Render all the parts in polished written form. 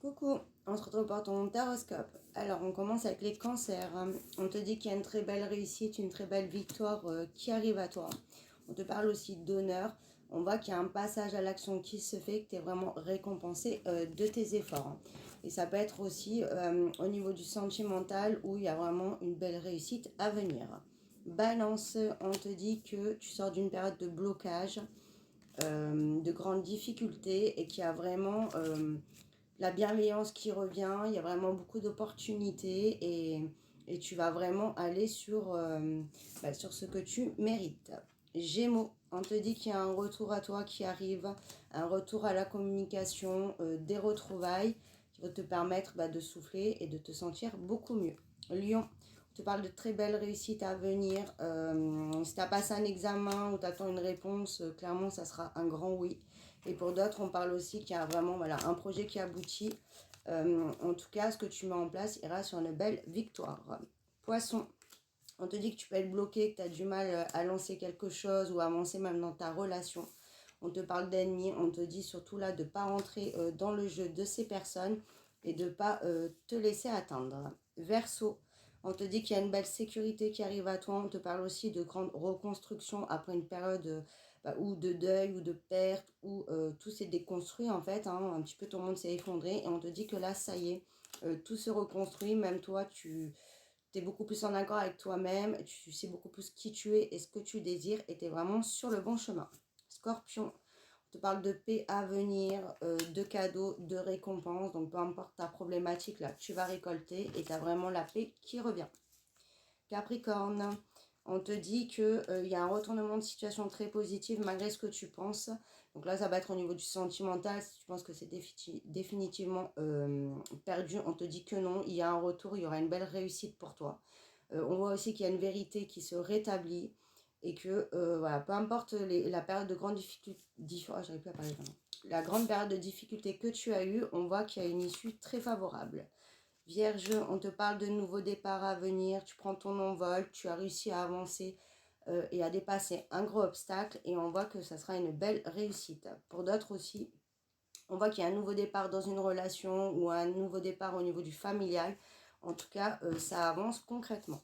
Coucou, on se retrouve pour ton horoscope. Alors, on commence avec les cancers. On te dit qu'il y a une très belle réussite, une très belle victoire qui arrive à toi. On te parle aussi d'honneur. On voit qu'il y a un passage à l'action qui se fait, que tu es vraiment récompensé de tes efforts. Et ça peut être aussi au niveau du sentimental où il y a vraiment une belle réussite à venir. Balance, on te dit que tu sors d'une période de blocage, de grandes difficultés et qu'il y a vraiment la bienveillance qui revient, il y a vraiment beaucoup d'opportunités et tu vas vraiment aller sur ce que tu mérites. Gémeaux, on te dit qu'il y a un retour à toi qui arrive, un retour à la communication, des retrouvailles qui vont te permettre de souffler et de te sentir beaucoup mieux. Lion, on te parle de très belles réussites à venir. Si tu as passé un examen ou tu attends une réponse, clairement ça sera un grand oui. Et pour d'autres, on parle aussi qu'il y a vraiment un projet qui aboutit. En tout cas, ce que tu mets en place ira sur une belle victoire. Poisson, on te dit que tu peux être bloqué, que tu as du mal à lancer quelque chose ou à avancer même dans ta relation. On te parle d'ennemis, on te dit surtout là de ne pas rentrer dans le jeu de ces personnes et de ne pas te laisser atteindre. Verseau, on te dit qu'il y a une belle sécurité qui arrive à toi. On te parle aussi de grande reconstruction après une période ou de deuil ou de perte où tout s'est déconstruit en fait. Un petit peu ton monde s'est effondré et on te dit que là, ça y est, tout se reconstruit. Même toi, tu es beaucoup plus en accord avec toi-même. Tu sais beaucoup plus qui tu es et ce que tu désires et tu es vraiment sur le bon chemin. Scorpion, on te parle de paix à venir, de cadeaux, de récompenses. Donc peu importe ta problématique, là, tu vas récolter et tu as vraiment la paix qui revient. Capricorne, on te dit qu'il y a un retournement de situation très positif malgré ce que tu penses. Donc là, ça va être au niveau du sentimental. Si tu penses que c'est définitivement perdu, on te dit que non. Il y a un retour, il y aura une belle réussite pour toi. On voit aussi qu'il y a une vérité qui se rétablit et que peu importe la période de grande difficulté, j'arrive plus à parler vraiment. La grande période de difficulté que tu as eue, on voit qu'il y a une issue très favorable. Vierge, on te parle de nouveaux départs à venir, tu prends ton envol, tu as réussi à avancer et à dépasser un gros obstacle et on voit que ça sera une belle réussite. Pour d'autres aussi, on voit qu'il y a un nouveau départ dans une relation ou un nouveau départ au niveau du familial. En tout cas, ça avance concrètement.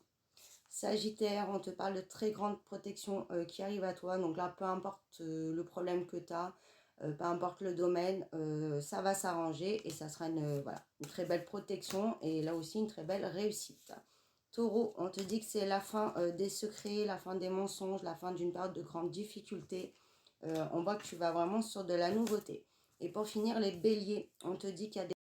Sagittaire, on te parle de très grande protection qui arrive à toi. Donc là, peu importe le problème que tu as, peu importe le domaine, ça va s'arranger et ça sera une très belle protection et là aussi une très belle réussite. Taureau, on te dit que c'est la fin des secrets, la fin des mensonges, la fin d'une période de grande difficulté. On voit que tu vas vraiment sur de la nouveauté. Et pour finir, les béliers, on te dit qu'il y a des